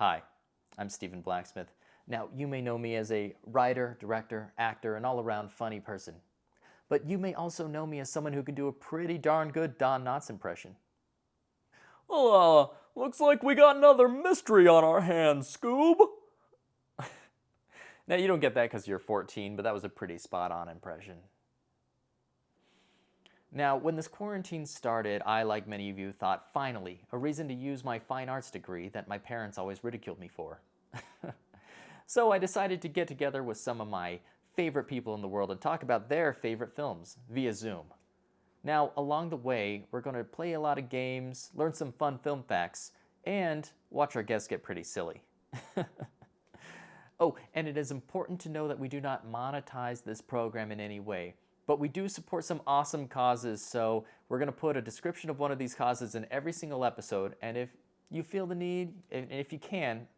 Hi, I'm Stephen Blacksmith. Now, you may know me as a writer, director, actor, and all-around funny person. But you may also know me as someone who can do a pretty darn good Don Knotts impression. Well, looks like we got another mystery on our hands, Scoob. Now, you don't get that because you're 14, but that was a pretty spot-on impression. Now, when this quarantine started, I, like many of you, thought, finally, a reason to use my fine arts degree that my parents always ridiculed me for. So I decided to get together with some of my favorite people in the world and talk about their favorite films via Zoom. Now, along the way, we're going to play a lot of games, learn some fun film facts, and watch our guests get pretty silly. Oh, and it is important to know that we do not monetize this program in any way, but we do support some awesome causes, so we're going to put a description of one of these causes in every single episode, and if you feel the need, and if you can,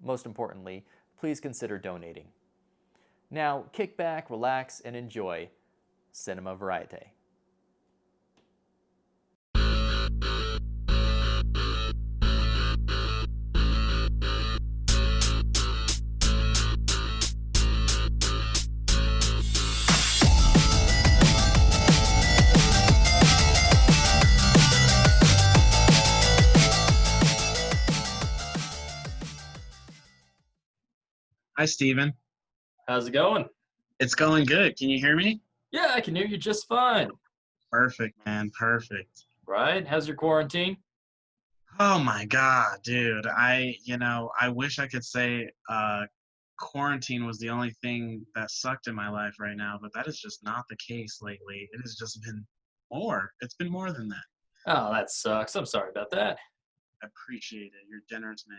most importantly, please consider donating. Now, kick back, relax, and enjoy Cinema Variete. Hi, Steven. How's it going? It's going good. Can you hear me? Yeah, I can hear you just fine. Perfect, man. Perfect. Right? How's your quarantine? Oh my God, dude. I wish I could say quarantine was the only thing that sucked in my life right now, but that is just not the case lately. It has just been more. It's been more than that. Oh, that sucks. I'm sorry about that. I appreciate it. You're a generous man.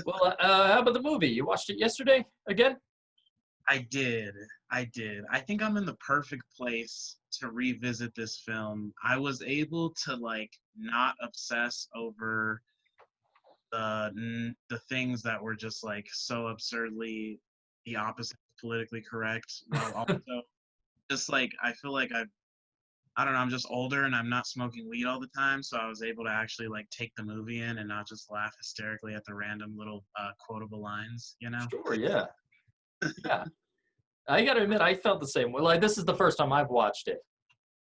Well, how about the movie? You watched it yesterday again? I did. I did. I think I'm in the perfect place to revisit this film. I was able to not obsess over the things that were just so absurdly the opposite of politically correct, while also just I feel like I don't know, I'm just older and I'm not smoking weed all the time, so I was able to actually take the movie in and not just laugh hysterically at the random little quotable lines. Sure, yeah. Yeah. I gotta admit, I felt the same way. Like, this is the first time I've watched it.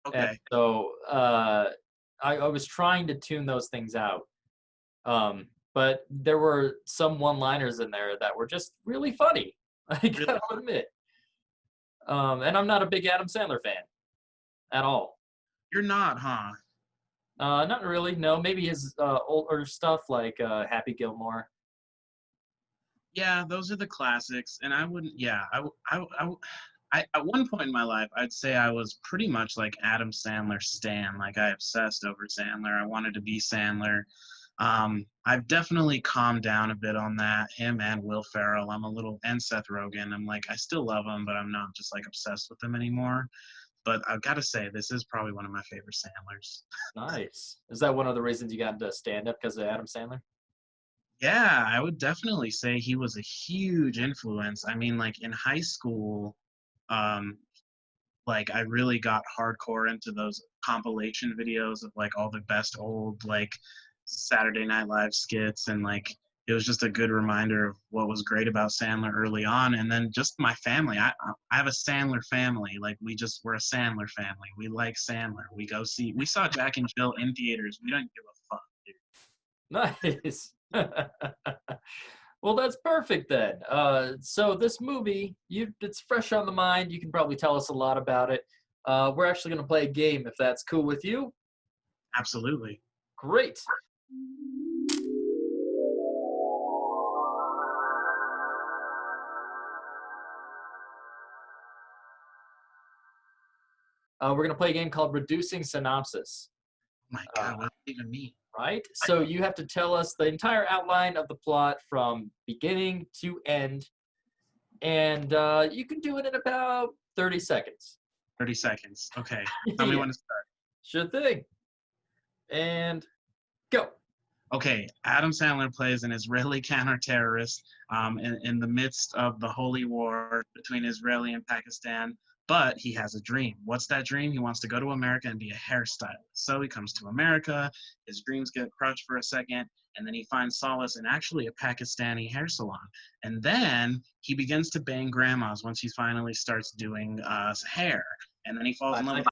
And Okay. so I was trying to tune those things out. But there were some one-liners in there that were just really funny. I Really? gotta admit. And I'm not a big Adam Sandler fan at all. You're not, huh? Not really. No, maybe his older stuff like Happy Gilmore. Yeah, those are the classics, and I wouldn't. Yeah, at one point in my life, I'd say I was pretty much like Adam Sandler stan. Like I obsessed over Sandler. I wanted to be Sandler. I've definitely calmed down a bit on that. Him and Will Ferrell. And Seth Rogen. I'm like, I still love them, but I'm not just obsessed with them anymore. But I've got to say, this is probably one of my favorite Sandlers. Nice. Is that one of the reasons you got into stand-up because of Adam Sandler? Yeah, I would definitely say he was a huge influence. I mean, in high school, um, I really got hardcore into those compilation videos of all the best old Saturday Night Live skits, and it was just a good reminder of what was great about Sandler early on. And then just my family, I have a Sandler family. We're a Sandler family. We like Sandler. We saw Jack and Jill in theaters. We don't give a fuck, dude. Nice. Well, that's perfect then. So this movie, it's fresh on the mind. You can probably tell us a lot about it. We're actually going to play a game if that's cool with you. Absolutely. Great. We're going to play a game called Reducing Synopsis. Oh my God, what does that even mean? Right? So you have to tell us the entire outline of the plot from beginning to end. And you can do it in about 30 seconds. 30 seconds. Okay. Tell me when to start. Sure thing. And go. Okay, Adam Sandler plays an Israeli counter-terrorist in the midst of the holy war between Israeli and Pakistan. But he has a dream. What's that dream? He wants to go to America and be a hairstylist. So he comes to America. His dreams get crushed for a second, and then he finds solace in actually a Pakistani hair salon. And then he begins to bang grandmas once he finally starts doing hair. And then he falls in love with a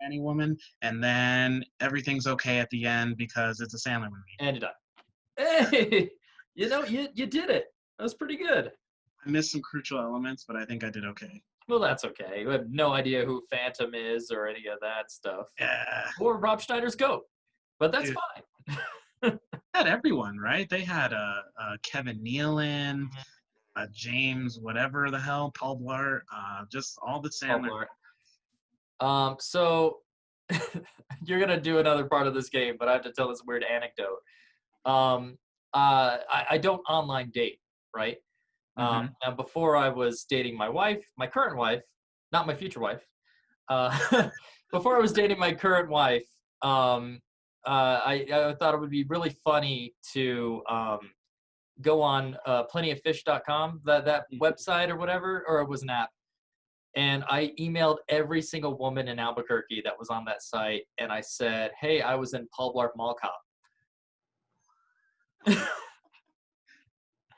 Pakistani woman, and then everything's okay at the end because it's a Sandler movie. And you're done. Hey, you know, you did it. That was pretty good. I missed some crucial elements, but I think I did okay. Well, that's okay. We have no idea who Phantom is or any of that stuff. Yeah. Or Rob Schneider's goat. But that's Dude. fine. They had everyone, right? They had Kevin Nealon, James, whatever the hell, Paul Blart, just all the Sandler. So you're gonna do another part of this game, but I have to tell this weird anecdote. I don't online date, right? Now before I was dating my wife, my current wife, not my future wife. Before I was dating my current wife, I thought it would be really funny to go on plentyoffish.com, that website or whatever, or it was an app. And I emailed every single woman in Albuquerque that was on that site, and I said, hey, I was in Paul Blart Mall Cop.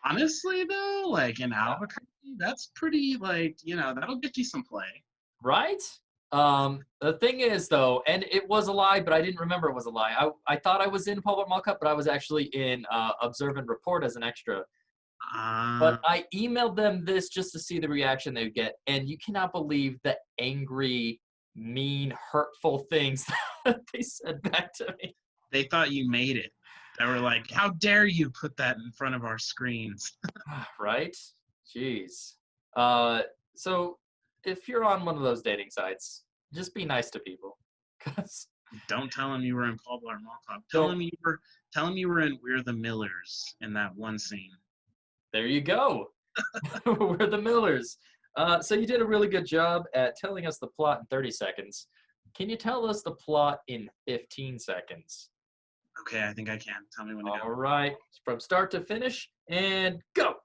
Honestly, though, like in Albuquerque, that's pretty, like, you know, that'll get you some play. Right? The thing is, though, and it was a lie, but I didn't remember it was a lie. I thought I was in Paul Blart Mall Cop, but I was actually in Observe and Report as an extra. But I emailed them this just to see the reaction they would get, and you cannot believe the angry, mean, hurtful things that they said back to me. They thought you made it. They were like, how dare you put that in front of our screens? Right? Jeez. So if you're on one of those dating sites, just be nice to people. 'Cause Don't tell them you were in Paul Blart Mall Cop. Tell them you were in We're the Millers in that one scene. There you go. We're the Millers. So you did a really good job at telling us the plot in 30 seconds. Can you tell us the plot in 15 seconds? Okay, I think I can. Tell me when to go. All right. From start to finish, and go.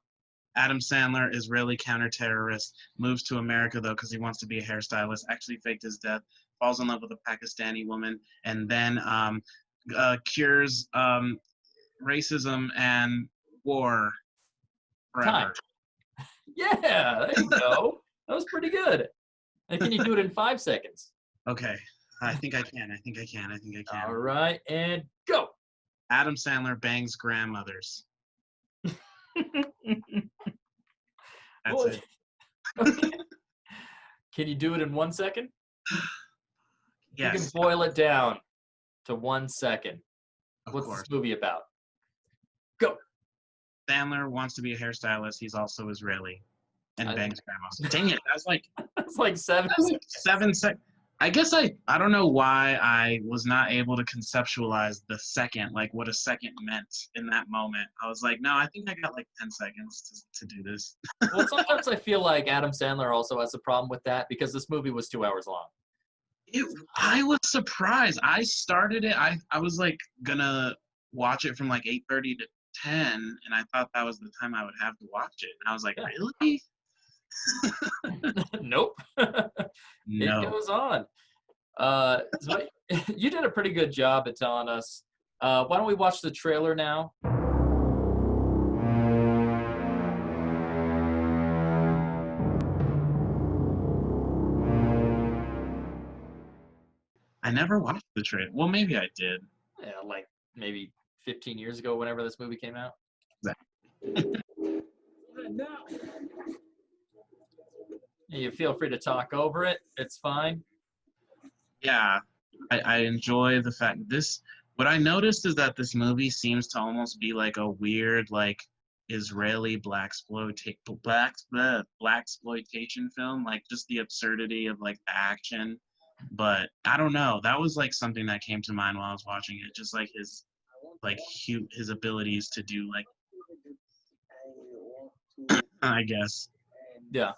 Adam Sandler, Israeli counter-terrorist, moves to America, though, because he wants to be a hairstylist, actually faked his death, falls in love with a Pakistani woman, and then cures racism and war forever. Time. Yeah, there you go. That was pretty good. And can you do it in 5 seconds? Okay, I think I can. All right, and go. Adam Sandler bangs grandmothers. That's it. Okay. Can you do it in 1 second? Yes. You can boil it down to 1 second. Of What's course. this movie about? Go. Sandler wants to be a hairstylist. He's also Israeli and bangs grandmas. Dang it. That's like 7 seconds. 7 seconds. I guess I don't know why I was not able to conceptualize the second, like what a second meant in that moment. I was like, no, I think I got like 10 seconds to do this. Well, sometimes I feel like Adam Sandler also has a problem with that because this movie was 2 hours long. I was surprised. I started it. I was like gonna watch it from like 8:30 to 10, and I thought that was the time I would have to watch it. And I was like, really? Nope. No. It goes on. So you did a pretty good job at telling us. Why don't we watch the trailer now? I never watched the trailer. Well, maybe I did. Yeah, like maybe 15 years ago, whenever this movie came out. You feel free to talk over it. It's fine. Yeah, I enjoy the fact what I noticed is that this movie seems to almost be like a weird, like, Israeli blaxploitation film, like just the absurdity of like the action. But I don't know. That was like something that came to mind while I was watching it. Just like his abilities to do like, I guess. Yeah.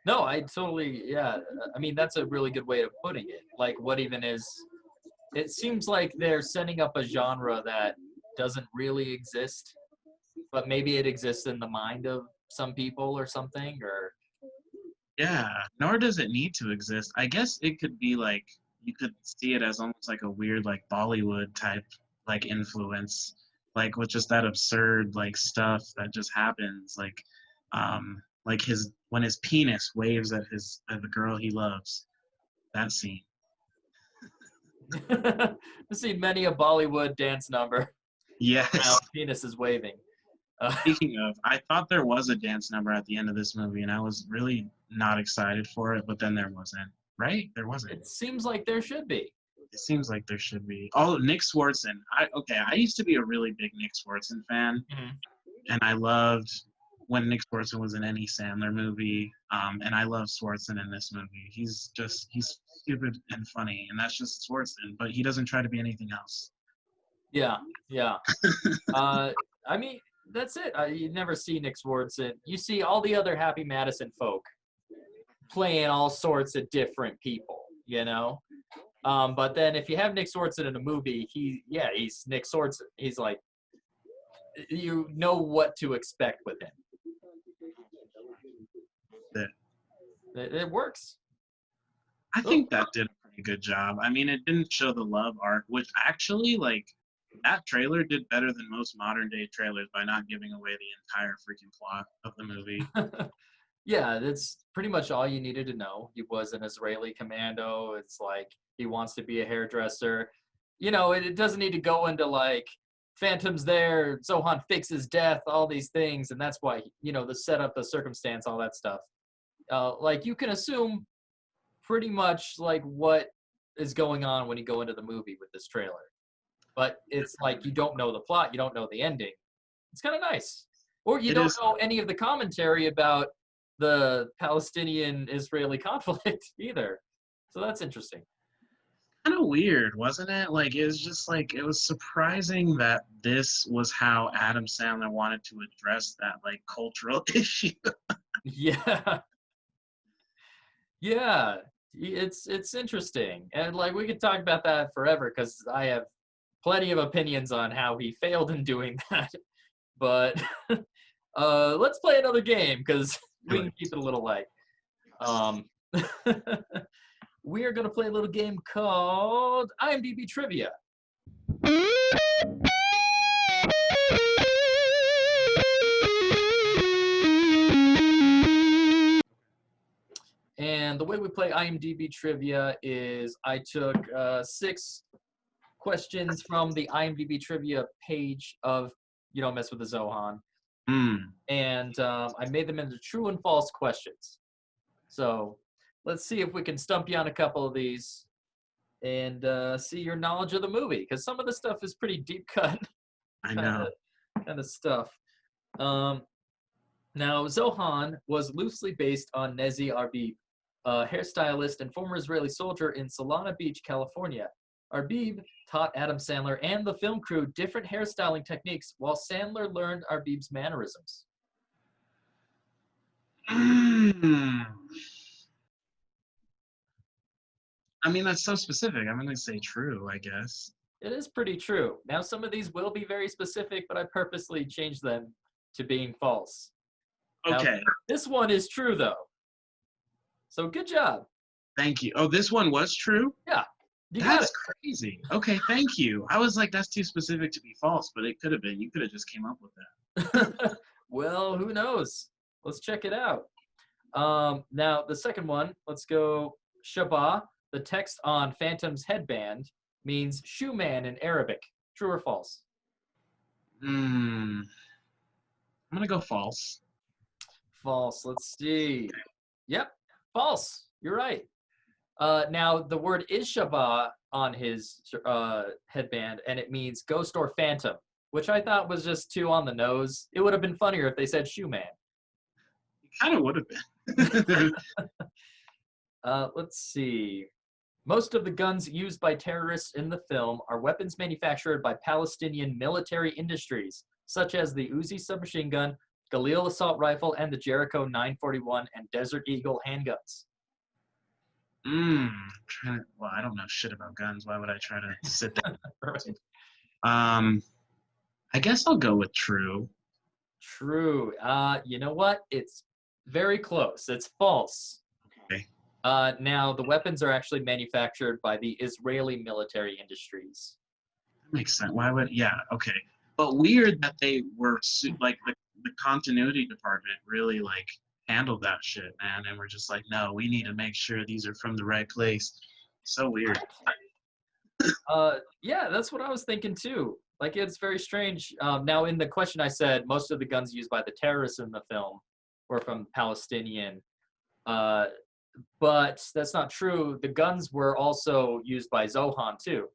No, I totally, yeah. I mean, that's a really good way of putting it. Like, what even is, it seems like they're setting up a genre that doesn't really exist, but maybe it exists in the mind of some people or something, or Yeah, nor does it need to exist. I guess it could be like you could see it as almost like a weird like Bollywood type like influence, like with just that absurd like stuff that just happens, like his when his penis waves at the girl he loves. That scene. I've seen many a Bollywood dance number Yes. around penises waving. Uh, Speaking of, I thought there was a dance number at the end of this movie, and I was really not excited for it, but then there wasn't. Right? There wasn't. it seems like there should be. It seems like there should be. Oh, Nick Swartzen. I used to be a really big Nick Swartzen fan, Mhm. and I loved when Nick Swartzen was in any Sandler movie. And I love Swartzen in this movie. He's stupid and funny, and that's just Swartzen. But he doesn't try to be anything else. Yeah, yeah. I mean, that's it. You never see Nick Swartzen. You see all the other Happy Madison folk playing all sorts of different people, you know? But then if you have Nick Swartzen in a movie, he's Nick Swartzen. He's like, you know what to expect with him. That It works. I think that did a pretty good job. I mean, it didn't show the love arc, which actually like that trailer did better than most modern day trailers by not giving away the entire freaking plot of the movie. Yeah, that's pretty much all you needed to know. He was an Israeli commando. It's like he wants to be a hairdresser. You know, it doesn't need to go into like Phantom's there, Zohan fixes death, all these things, and that's why, you know, the setup, the circumstance, all that stuff. Like you can assume pretty much like what is going on when you go into the movie with this trailer. But it's like you don't know the plot, you don't know the ending. It's kind of nice. Or you It don't is know any of the commentary about the Palestinian-Israeli conflict either. So that's interesting. kind of weird, wasn't it? Like it was just like it was surprising that this was how Adam Sandler wanted to address that like cultural issue. Yeah. Yeah. It's interesting. And like we could talk about that forever because I have plenty of opinions on how he failed in doing that. But let's play another game because we can keep it a little light. Um, we are going to play a little game called IMDb Trivia. And the way we play IMDb Trivia is I took 6 questions from the IMDb Trivia page of You Don't Mess with the Zohan, Hmm. and I made them into true and false questions. So let's see if we can stump you on a couple of these and see your knowledge of the movie, because some of the stuff is pretty deep cut I know. kind of stuff. Now, Zohan was loosely based on Nezi Arbib, a hairstylist and former Israeli soldier in Solana Beach, California. Arbib taught Adam Sandler and the film crew different hairstyling techniques while Sandler learned Arbib's mannerisms. Mm. I mean, that's so specific. I'm gonna say true, I guess. It is pretty true. Now, some of these will be very specific, but I purposely changed them to being false. Now, Okay. this one is true, though. So good job. Thank you. Oh, this one was true? Yeah, you got That's it. crazy. Okay, thank you. I was like, that's too specific to be false, but it could have been. You could have just came up with that. Well, who knows? Let's check it out. Now, the second one, let's go Shabbat. The text on Phantom's headband means shoe man in Arabic. True or false? Hmm. I'm gonna go false. False. Let's see. Yep, false. You're right. Now, the word is Shabbat on his headband, and it means ghost or phantom, which I thought was just too on the nose. It would have been funnier if they said shoe man. It kind of would have been. Let's see. Most of the guns used by terrorists in the film are weapons manufactured by Palestinian military industries, such as the Uzi submachine gun, Galil assault rifle, and the Jericho 941 and Desert Eagle handguns. Well, I don't know shit about guns. Why would I try to sit down? Right. I guess I'll go with true. True. You know what? It's very close. It's false. Now, the weapons are actually manufactured by the Israeli military industries. That makes sense. Why would? Yeah, okay. But weird that they were like the continuity department really like handled that shit, man, and we're just like, no, we need to make sure these are from the right place. So weird. Yeah, that's what I was thinking too. Like, it's very strange. Now, in the question I said, most of the guns used by the terrorists in the film were from Palestinian. But that's not true. The guns were also used by Zohan too.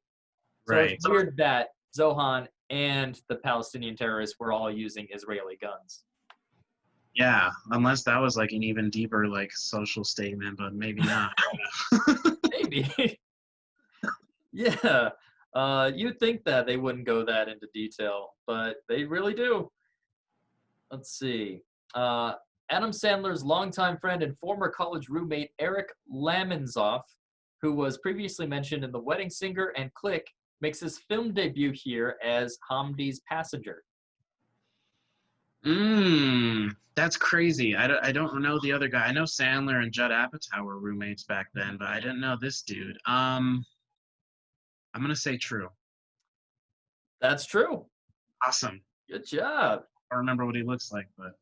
So Right. it's weird that Zohan and the Palestinian terrorists were all using Israeli guns. Yeah, unless that was like an even deeper like social statement, but maybe not. Maybe. Yeah. You'd think that they wouldn't go that into detail, but they really do. Let's see. Adam Sandler's longtime friend and former college roommate Eric Lamonsoff, who was previously mentioned in The Wedding Singer and Click, makes his film debut here as Hamdi's passenger. That's crazy. I don't know the other guy. I know Sandler and Judd Apatow were roommates back then, but I didn't know this dude. I'm gonna say true. That's true. Awesome. Good job. I don't remember what he looks like, but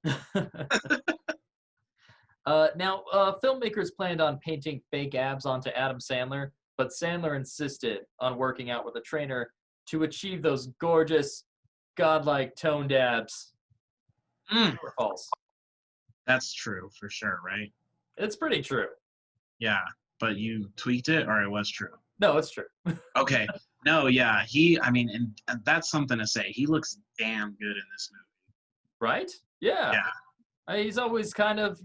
Now, filmmakers planned on painting fake abs onto Adam Sandler, but Sandler insisted on working out with a trainer to achieve those gorgeous, godlike toned abs. True or false? that's true for sure, right? It's pretty true. Yeah, but you tweaked it, or it was true. No, it's true. Okay. No, yeah, I mean, and that's something to say. He looks damn good in this movie. Right? Yeah. Yeah. He's always kind of,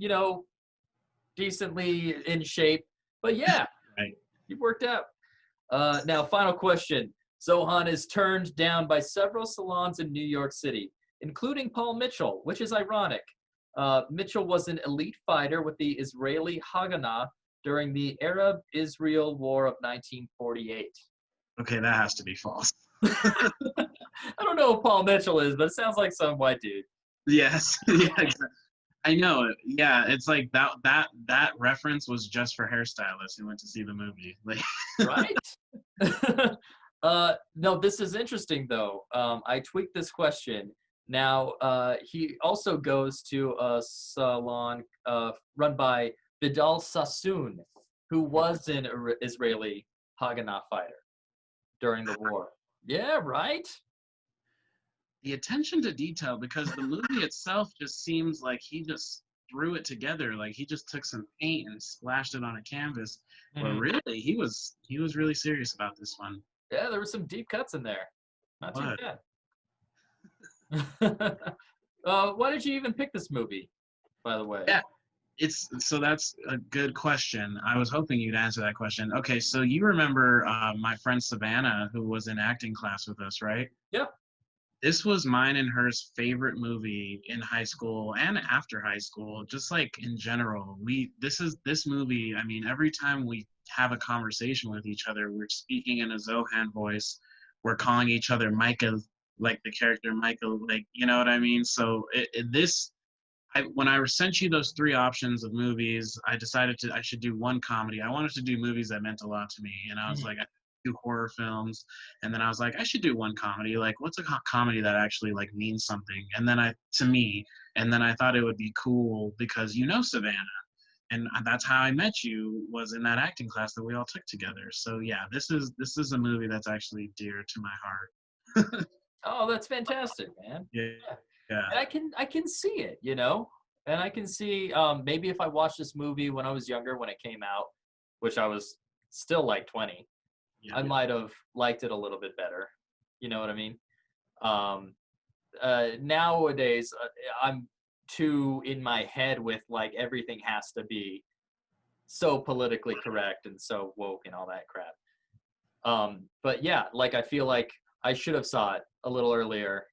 decently in shape. But yeah, Right. he worked out. Now, final question. Zohan is turned down by several salons in New York City, including Paul Mitchell, which is ironic. Mitchell was an elite fighter with the Israeli Haganah during the Arab-Israel War of 1948. Okay, that has to be false. I don't know who Paul Mitchell is, but it sounds like some white dude. Yes. Yeah, exactly. I know it. Yeah, it's like that reference was just for hairstylists who went to see the movie. Like, Right? No, this is interesting though. I tweaked this question. Now, he also goes to a salon run by Vidal Sassoon, who was an Israeli Haganah fighter during the war. Yeah, right? the attention to detail, because the movie itself just seems like he just threw it together. Like he just took some paint and splashed it on a canvas. But really, he was really serious about this one. Yeah, there were some deep cuts in there. Not too What? bad. Why did you even pick this movie, by the way? Yeah. That's a good question. I was hoping you'd answer that question. Okay, so you remember my friend Savannah, who was in acting class with us, right? Yeah. This was mine and hers favorite movie in high school and after high school, just like in general. This movie, I mean, every time we have a conversation with each other, we're speaking in a Zohan voice. We're calling each other Micah, like the character Michael, like, you know what I mean? So when I sent you those three options of movies, I decided I should do one comedy. I wanted to do movies that meant a lot to me. And I was like, I do horror films. And then I was like, I should do one comedy. Like, what's a comedy that actually like means something? And then I thought it would be cool because Savannah. And that's how I met you, was in that acting class that we all took together. So yeah, this is a movie that's actually dear to my heart. Oh, that's fantastic, man. Yeah. Yeah. And I can see it, and I can see maybe if I watched this movie when I was younger, when it came out, which I was still like 20, I might have liked it a little bit better. You know what I mean? Nowadays, I'm too in my head with like everything has to be so politically correct and so woke and all that crap. But yeah, like I feel like I should have saw it a little earlier,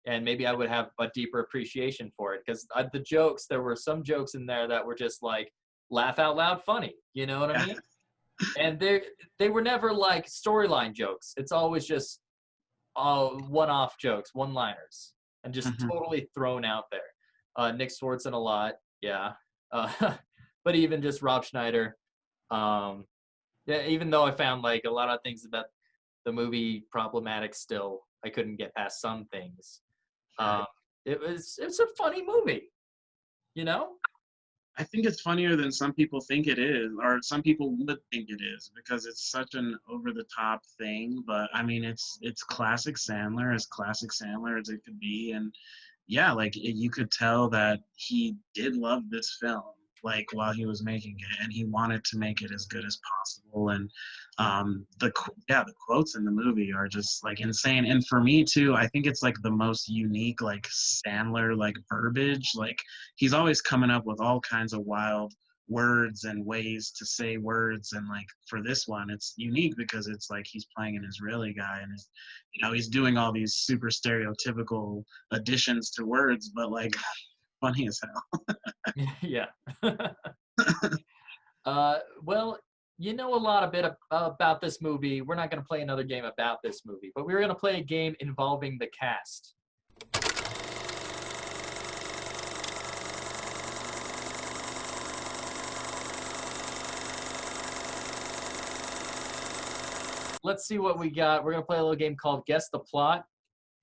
and maybe I would have a deeper appreciation for it, because there were some jokes in there that were just like laugh out loud funny. You know what I mean? And they were never like storyline jokes. It's always just one-off jokes, one-liners, and just totally thrown out there. Nick Swartzen a lot, yeah. But even just Rob Schneider, Yeah, even though I found like a lot of things about the movie problematic, still I couldn't get past some things. Sure. Um, it's a funny movie, you know. I think it's funnier than some people think it is, or some people would think it is, because it's such an over the top thing. But I mean, it's classic Sandler, as classic Sandler as it could be, and yeah, like you could tell that he did love this film, like while he was making it, and he wanted to make it as good as possible. And the quotes in the movie are just like insane. And for me too, I think it's like the most unique like Sandler like verbiage. Like he's always coming up with all kinds of wild words and ways to say words, and like for this one it's unique because it's like he's playing an Israeli guy, and he's doing all these super stereotypical additions to words, but like funny as hell. Yeah. Well, you know a lot about this movie. We're not going to play another game about this movie, but we're going to play a game involving the cast. Let's see what we got. We're going to play a little game called Guess the Plot.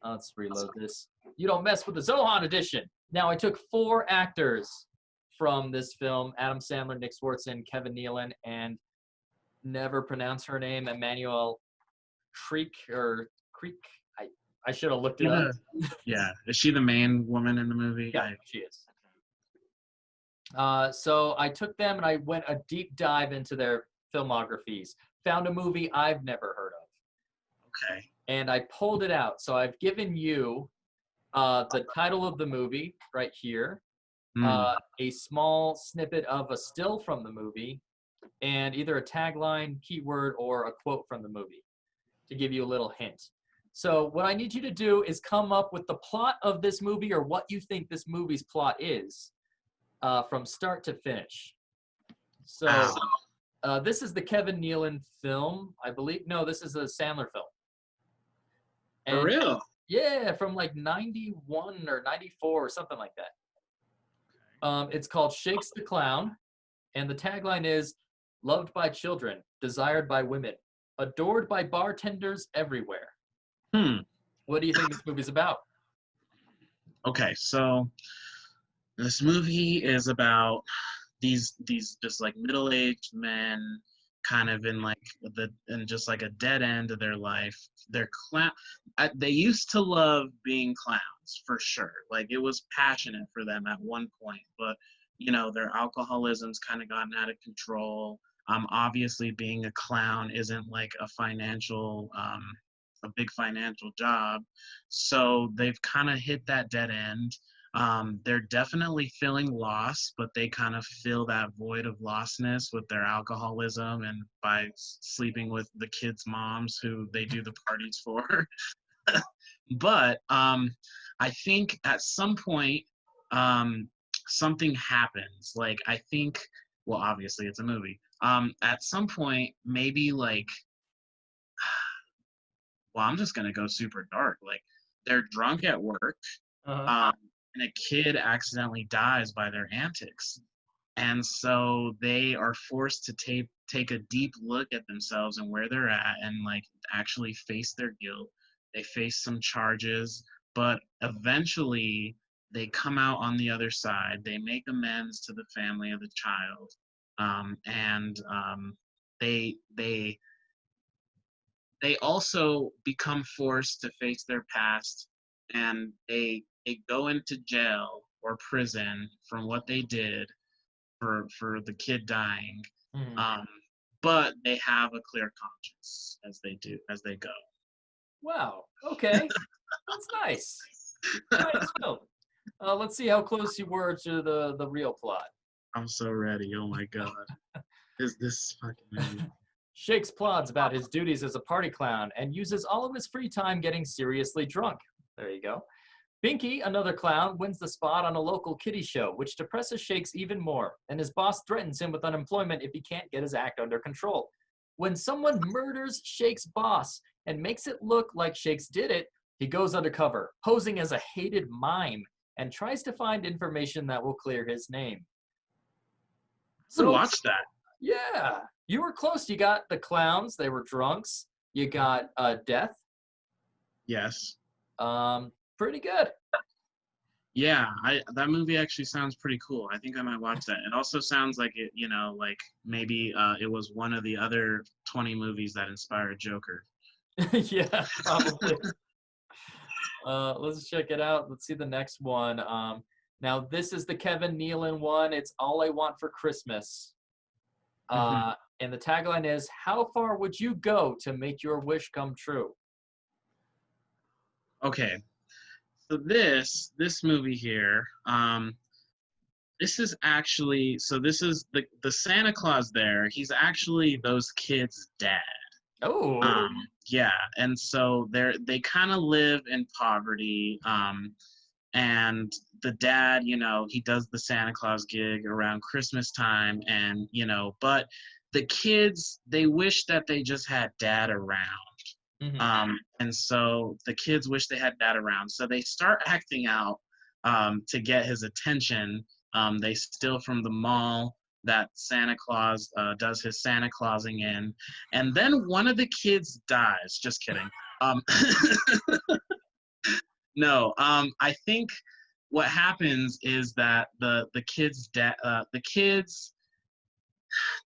Let's reload this. You don't mess with the Zohan edition. Now, I took 4 actors from this film: Adam Sandler, Nick Swartzen, Kevin Nealon, and never pronounce her name, Emmanuel Creek or Creek. I should have looked it up. Yeah, is she the main woman in the movie? Yeah, she is. So I took them and I went a deep dive into their filmographies. Found a movie I've never heard of. Okay. And I pulled it out. So I've given you the title of the movie right here, a small snippet of a still from the movie, and either a tagline, keyword, or a quote from the movie to give you a little hint. So what I need you to do is come up with the plot of this movie, or what you think this movie's plot is, from start to finish. So this is the Kevin Nealon film, I believe. No, this is a Sandler film. And, For real? Yeah, from like 91 or 94 or something like that. It's called Shakes the Clown, and the tagline is, loved by children, desired by women, adored by bartenders everywhere. What do you think this movie's about? Okay, so this movie is about these just like middle-aged men kind of in just like a dead end of their life. They used to love being clowns, for sure. Like it was passionate for them at one point, but their alcoholism's kind of gotten out of control. Obviously being a clown isn't like a big financial job, so they've kind of hit that dead end. They're definitely feeling lost, but they kind of fill that void of lostness with their alcoholism and by sleeping with the kids' moms who they do the parties for. But I think at some point something happens. Like I think, well, obviously it's a movie. At some point, maybe like, well, I'm just gonna go super dark. Like they're drunk at work. And a kid accidentally dies by their antics. And so they are forced to take a deep look at themselves and where they're at, and like actually face their guilt. They face some charges, but eventually they come out on the other side. They make amends to the family of the child. And they also become forced to face their past, and they go into jail or prison from what they did for the kid dying. But they have a clear conscience as they go. Wow. Okay. That's nice. Nice film. Let's see how close you were to the real plot. I'm so ready. Oh my god. Is this fucking movie? Shakes plods about his duties as a party clown and uses all of his free time getting seriously drunk. There you go. Binky, another clown, wins the spot on a local kiddie show, which depresses Shakes even more, and his boss threatens him with unemployment if he can't get his act under control. When someone murders Shakes' boss and makes it look like Shakes did it, he goes undercover, posing as a hated mime, and tries to find information that will clear his name. So watch that. Yeah, you were close. You got the clowns. They were drunks. You got death. Yes. Pretty good. Yeah, that movie actually sounds pretty cool. I think I might watch that. It also sounds like it, like maybe it was one of the other 20 movies that inspired Joker. Yeah, probably. Let's check it out. Let's see the next one. Now this is the Kevin Nealon one. It's All I Want for Christmas. Mhm. And the tagline is, "How far would you go to make your wish come true?" Okay, so this movie here, this is actually this is the Santa Claus there. He's actually those kids' dad. Oh, Yeah, and so they kind of live in poverty. And the dad, he does the Santa Claus gig around Christmas time, and but the kids, they wish that they just had dad around. mhm. And so the kids wish they had dad around. So they start acting out to get his attention. They steal from the mall that Santa Claus does his Santa Clausing in. And then one of the kids dies. Just kidding. Um, no, I think what happens is that the kid's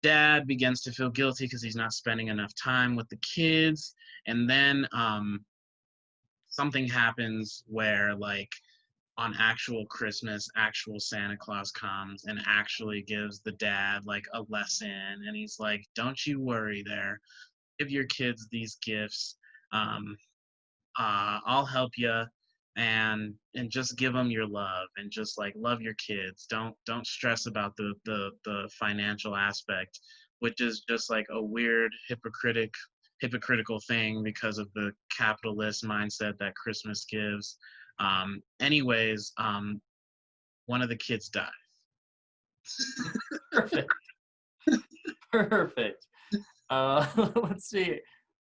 dad begins to feel guilty because he's not spending enough time with the kids, and then something happens where, like, on actual Christmas, actual Santa Claus comes and actually gives the dad like a lesson, and he's like, "Don't you worry there. Give your kids these gifts. Um, I'll help you, and just give them your love, and just like love your kids. Don't stress about the financial aspect," which is just like a weird hypocritical thing because of the capitalist mindset that Christmas gives. Anyways, one of the kids dies. Perfect. Perfect. Let's see.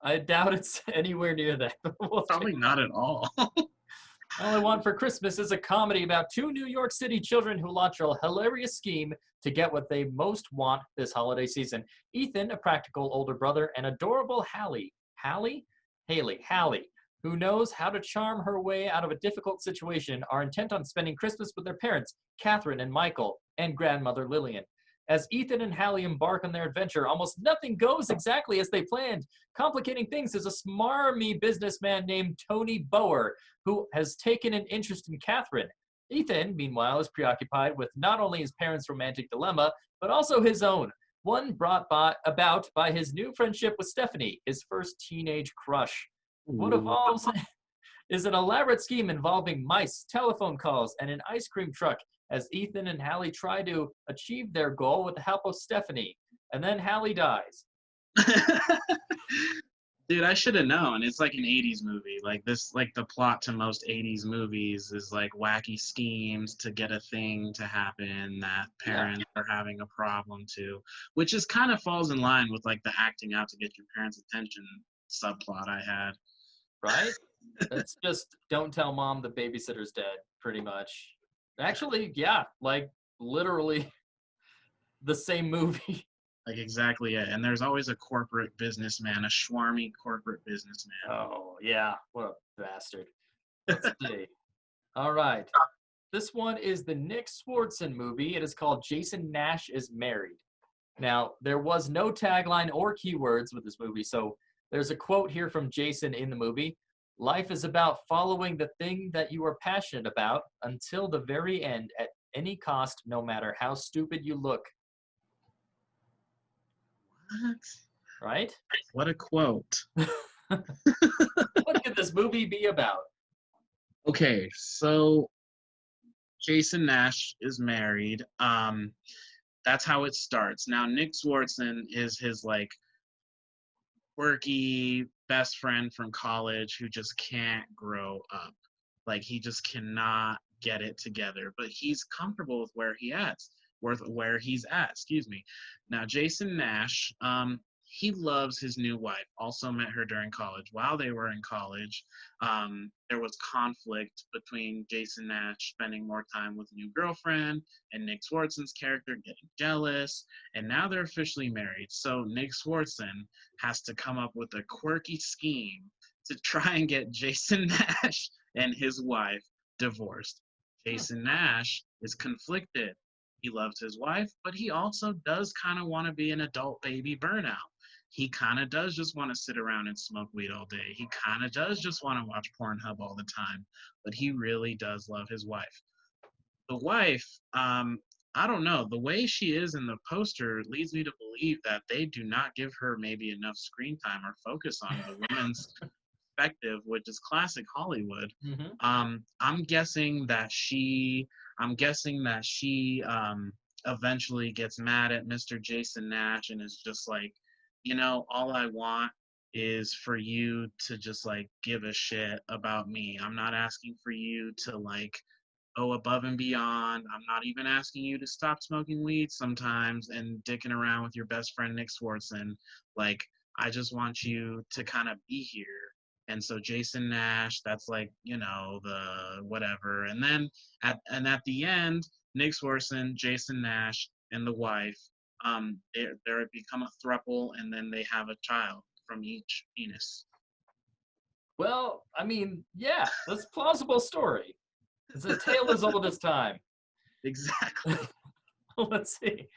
I doubt it's anywhere near that. But we'll check Probably it not out. at all. All I Want for Christmas is a comedy about two New York City children who launch a hilarious scheme to get what they most want this holiday season. Ethan, a practical older brother, and adorable Hallie, who knows how to charm her way out of a difficult situation, are intent on spending Christmas with their parents, Catherine and Michael, and grandmother Lillian. As Ethan and Hallie embark on their adventure, almost nothing goes exactly as they planned. Complicating things is a smarmy businessman named Tony Bower, who has taken an interest in Catherine. Ethan, meanwhile, is preoccupied with not only his parents' romantic dilemma, but also his own, one brought about by his new friendship with Stephanie, his first teenage crush. What Ooh. evolves is an elaborate scheme involving mice, telephone calls, and an ice cream truck as Ethan and Hallie try to achieve their goal with the help of Stephanie. And then Hallie dies. Dude, I should have known. It's like an 80s movie. Like this, like the plot to most 80s movies is like wacky schemes to get a thing to happen that Yeah, parents are having a problem to, which is kind of falls in line with like the acting out to get your parents' attention subplot I had. right? It's just don't tell mom the babysitter's dead, pretty much. Actually, yeah, like literally the same movie. Like exactly it. And there's always a corporate businessman, a schwarmy corporate businessman. Oh, yeah. What a bastard. Let's see. All right. This one is the Nick Swardson movie. It is called Jason Nash is Married. Now, there was no tagline or keywords with this movie, so there's a quote here from Jason in the movie. Life is about following the thing that you are passionate about until the very end at any cost, no matter how stupid you look. What? Right? What a quote. What could this movie be about? Okay, so Jason Nash is married. That's how it starts. Now Nick Swardson is his like quirky best friend from college who just can't grow up. Like he just cannot get it together, but he's comfortable with where he's at. Excuse me. Now Jason Nash, he loves his new wife. Also met her during college. While they were in college, there was conflict between Jason Nash spending more time with new girlfriend and Nick Swartzen's character getting jealous. And now they're officially married. So Nick Swartzen has to come up with a quirky scheme to try and get Jason Nash and his wife divorced. Jason Nash is conflicted. He loves his wife, but he also does kind of want to be an adult baby burnout. He kind of does just want to sit around and smoke weed all day. He kind of does just want to watch Pornhub all the time, but he really does love his wife. The wife, I don't know, the way she is in the poster leads me to believe that they do not give her maybe enough screen time or focus on the women's perspective, which is classic Hollywood. Mhm. I'm guessing that she eventually gets mad at Mr. Jason Nash and is just like, all I want is for you to just like give a shit about me. I'm not asking for you to like go above and beyond. I'm not even asking you to stop smoking weed sometimes and dicking around with your best friend Nick Swartzen. Like, I just want you to kind of be here. And so Jason Nash, that's like, the whatever. And then at the end, Nick Swartzen, Jason Nash, and the wife, they become a throuple, and then they have a child from each penis. Well, I mean, yeah, that's a plausible story. It's a tale as old as time. Exactly. Let's see.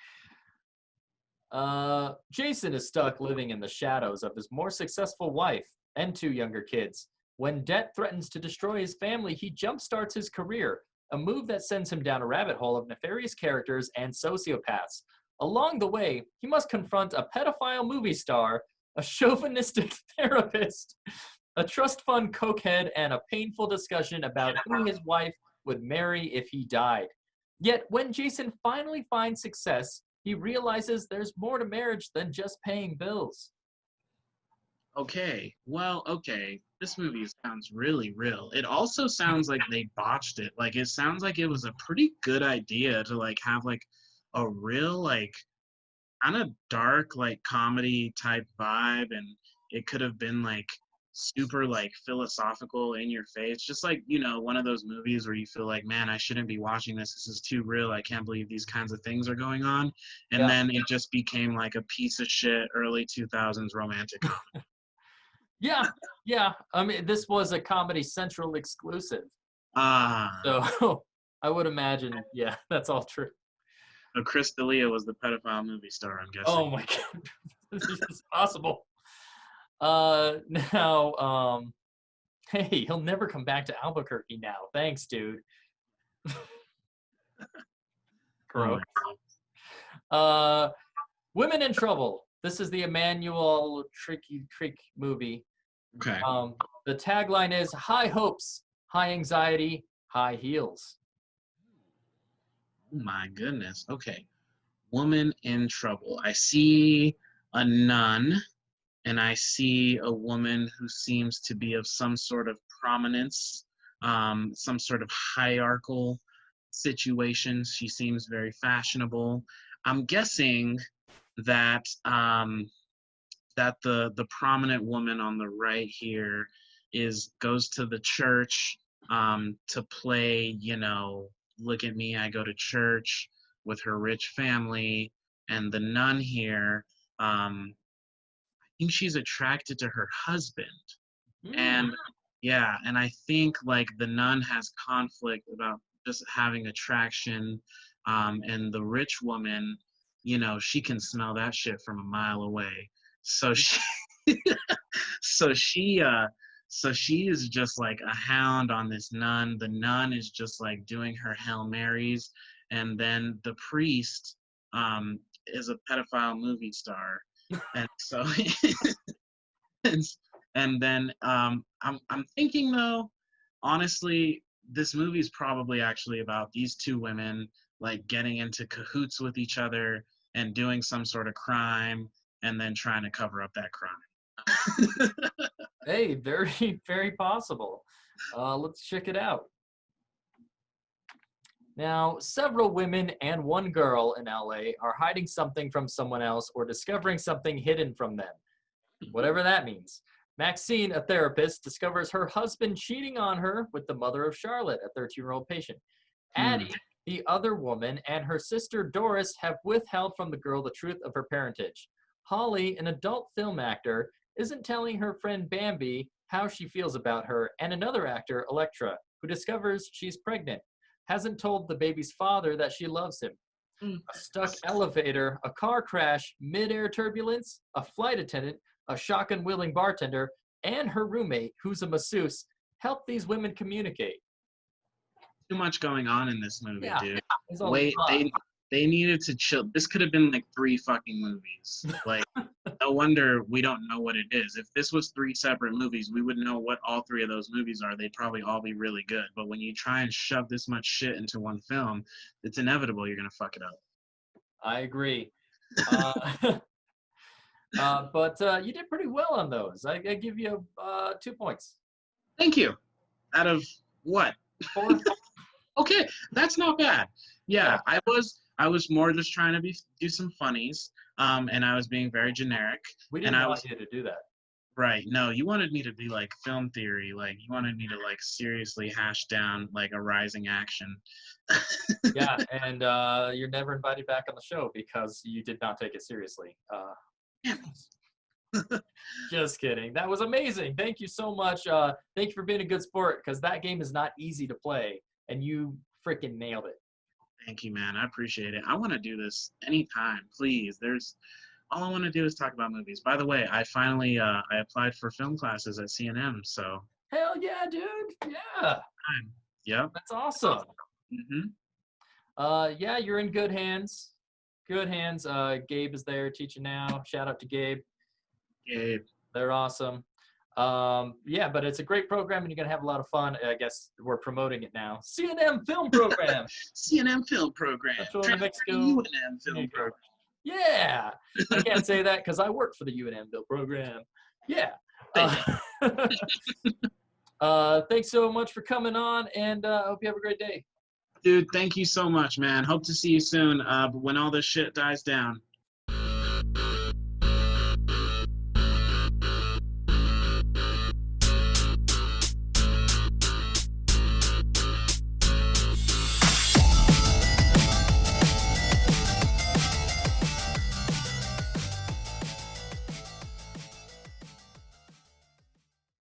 Jason is stuck living in the shadows of his more successful wife and 2 younger kids. When debt threatens to destroy his family, he jumpstarts his career, a move that sends him down a rabbit hole of nefarious characters and sociopaths. Along the way, he must confront a pedophile movie star, a chauvinistic therapist, a trust fund cokehead, and a painful discussion about who his wife would marry if he died. Yet, when Jason finally finds success, he realizes there's more to marriage than just paying bills. Okay, well, okay. This movie sounds really real. It also sounds like they botched it. Like, it sounds like it was a pretty good idea to like have like a real like kind of dark like comedy type vibe, and it could have been like super like philosophical in your face, just like one of those movies where you feel like, man, I shouldn't be watching this is too real, I can't believe these kinds of things are going on. And Yeah. then it just became like a piece of shit early 2000s romantic comedy. Yeah. I mean, this was a Comedy Central exclusive. Ah, So I would imagine, yeah, that's all true. so Chris D'Elia was the pedophile movie star, I'm guessing. Oh my God. This is possible. Now, hey, he'll never come back to Albuquerque now. Thanks, dude. Oh Gross. my God. Women in Trouble. This is the Emmanuel Tricky Creek movie. Okay. The tagline is high hopes, high anxiety, high heels. Oh my goodness. Okay. Woman in trouble. I see a nun, and I see a woman who seems to be of some sort of prominence, some sort of hierarchical situation. She seems very fashionable. I'm guessing that that the prominent woman on the right here goes to the church to play, look at me, I go to church with her rich family, and the nun here, I think she's attracted to her husband. And yeah, and I think like the nun has conflict about just having attraction, and the rich woman, she can smell that shit from a mile away. So she, so she, so she is just like a hound on this nun. The nun is just like doing her Hail Marys, and then the priest, is a pedophile movie star, and so. and, and then I'm thinking though, honestly, this movie is probably actually about these 2 women like getting into cahoots with each other and doing some sort of crime and then trying to cover up that crime. Hey, very, very possible. Let's check it out. Now, several women and one girl in LA are hiding something from someone else or discovering something hidden from them, whatever that means. Maxine, a therapist, discovers her husband cheating on her with the mother of Charlotte, a 13-year-old patient. Addie, the other woman, and her sister Doris have withheld from the girl the truth of her parentage. Holly, an adult film actor, isn't telling her friend Bambi how she feels about her, and another actor, Electra, who discovers she's pregnant, hasn't told the baby's father that she loves him. A stuck elevator, a car crash, mid-air turbulence, a flight attendant, a shotgun-wielding bartender, and her roommate, who's a masseuse, help these women communicate. Too much going on in this movie, Yeah, dude. there's a Wait, lot. they needed to chill. This could have been like 3 fucking movies. Like, no wonder we don't know what it is. If this was 3 separate movies, we would know what all 3 of those movies are. They'd probably all be really good. But when you try and shove this much shit into one film, it's inevitable you're gonna fuck it up. I agree. But you did pretty well on those. I give you 2 points. Thank you. Out of what? 4. Okay, that's not bad. Yeah, I was more just trying to do some funnies, and I was being very generic. We didn't and want you to do that. Right. No, you wanted me to be like film theory. Like you wanted me to like seriously hash down like a rising action. Yeah, and you're never invited back on the show because you did not take it seriously. Just kidding. That was amazing. Thank you so much. Thank you for being a good sport because that game is not easy to play, and you freaking nailed it. Thank you, man. I appreciate it. I want to do this anytime, please. All I want to do is talk about movies. By the way, I finally I applied for film classes at CNM, so. Hell yeah, dude. Yeah. Yep. That's awesome. Mm-hmm. Yeah, you're in good hands. Good hands. Gabe is there teaching now. Shout out to Gabe. Gabe. They're awesome. Yeah, but it's a great program and you're going to have a lot of fun. I guess we're promoting it now. CNM Film Program. CNM Film Program. That's what Mexico. UNM Film Program. Yeah. I can't say that because I work for the UNM Film Program. Yeah. Thanks so much for coming on, and I hope you have a great day. Dude, thank you so much, man. Hope to see you soon. But when all this shit dies down.